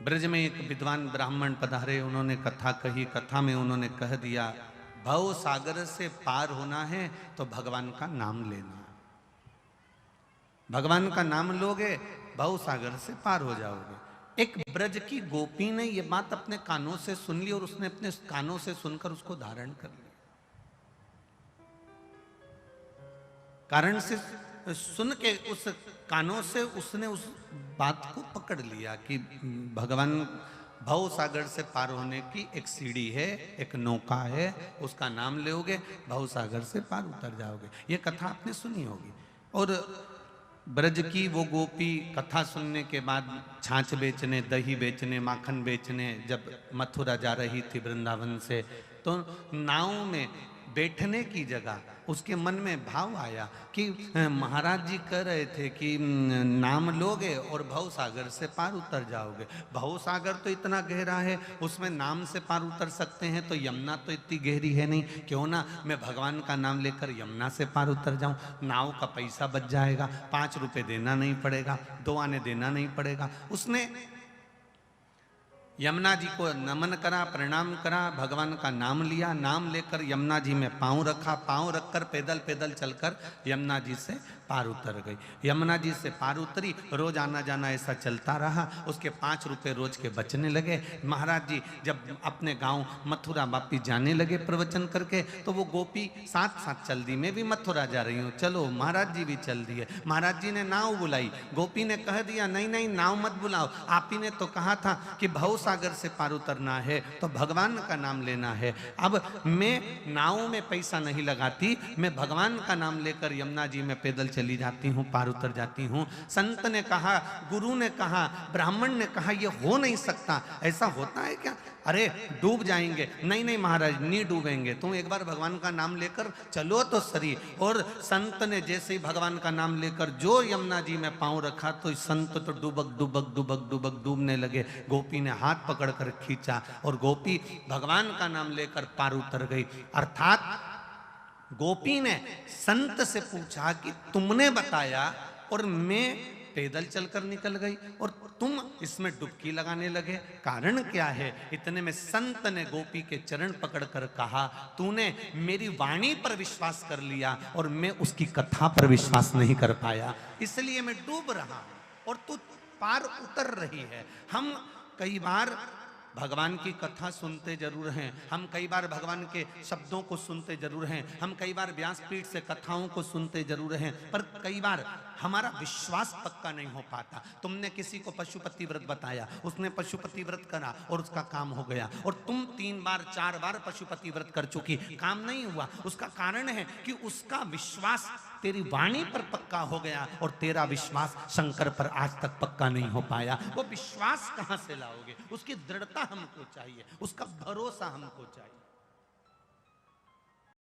ब्रज में एक विद्वान ब्राह्मण पधारे, उन्होंने कथा कही। कथा में उन्होंने कह दिया, भव सागर से पार होना है तो भगवान का नाम लेना। भगवान का नाम लोगे, भव सागर से पार हो जाओगे। एक ब्रज की गोपी ने यह बात अपने कानों से सुन ली और उसने अपने कानों से सुनकर उसको धारण कर लिया। कारण से सुन के उस कानों से उसने उस बात को पकड़ लिया कि भगवान भव सागर से पार होने की एक सीढ़ी है, एक नौका है, उसका नाम लोगे भव सागर से पार उतर जाओगे। ये कथा आपने सुनी होगी। और ब्रज की वो गोपी कथा सुनने के बाद छाछ बेचने, दही बेचने, माखन बेचने जब मथुरा जा रही थी वृंदावन से, तो नाव में बैठने की जगह उसके मन में भाव आया कि महाराज जी कह रहे थे कि नाम लोगे और भव सागर से पार उतर जाओगे। भव सागर तो इतना गहरा है, उसमें नाम से पार उतर सकते हैं, तो यमुना तो इतनी गहरी है नहीं, क्यों ना मैं भगवान का नाम लेकर यमुना से पार उतर जाऊं। नाव का पैसा बच जाएगा, 5 रुपए देना नहीं पड़ेगा, 2 आने देना नहीं पड़ेगा। उसने यमुना जी को नमन करा, प्रणाम करा, भगवान का नाम लिया, नाम लेकर यमुना जी में पांव रखा, पांव रखकर पैदल पैदल चलकर यमुना जी से पार उतर गई। यमुना जी से पार उतरी, रोज आना जाना ऐसा चलता रहा। उसके 5 रुपए रोज के बचने लगे। महाराज जी जब अपने गांव मथुरा वापिस जाने लगे प्रवचन करके, तो वो गोपी साथ साथ चल दी, मैं भी मथुरा जा रही हूँ, चलो। महाराज जी भी चल दिए। महाराज जी ने नाव बुलाई, गोपी ने कह दिया, नहीं नहीं नाव मत बुलाओ, आप ही ने तो कहा था कि भव सागर से पार उतरना है तो भगवान का नाम लेना है। अब मैं नाव में पैसा नहीं लगाती, मैं भगवान का नाम लेकर यमुना जी में पैदल चली जाती हूँ, पार उतर जाती हूँ। संत ने कहा, गुरु ने कहा, ब्राह्मण ने कहा, ये हो नहीं सकता, ऐसा होता है क्या? अरे डूब जाएंगे। नहीं नहीं महाराज नहीं डूबेंगे, तुम एक बार भगवान का नाम लेकर चलो तो सही। और संत ने जैसे ही भगवान का नाम लेकर जो यमुना जी में पांव रखा, तो संत तो डुबक डुबक डुबक डुबक डूबने लगे। गोपी ने हाथ पकड़कर खींचा और गोपी भगवान का नाम लेकर पार उतर गई। अर्थात गोपी ने संत से पूछा कि तुमने बताया और मैं पैदल चलकर निकल गई और तुम इसमें डुबकी लगाने लगे, कारण क्या है? इतने में संत ने गोपी के चरण पकड़कर कहा, तूने मेरी वाणी पर विश्वास कर लिया और मैं उसकी कथा पर विश्वास नहीं कर पाया, इसलिए मैं डूब रहा हूं और तू पार उतर रही है। हम कई बार भगवान की कथा सुनते जरूर हैं, हम कई बार भगवान के शब्दों को सुनते जरूर हैं, हम कई बार व्यासपीठ से कथाओं को सुनते जरूर हैं, पर कई बार हमारा विश्वास पक्का नहीं हो पाता। तुमने किसी को पशुपति व्रत बताया, उसने पशुपति व्रत करा और उसका काम हो गया, और तुम 3 बार 4 बार पशुपति व्रत कर चुकी, काम नहीं हुआ। उसका कारण है कि उसका विश्वास तेरी वाणी पर पक्का हो गया और तेरा विश्वास शंकर पर आज तक पक्का नहीं हो पाया। वो विश्वास कहां से लाओगे? उसकी दृढ़ता हमको चाहिए, उसका भरोसा हमको चाहिए।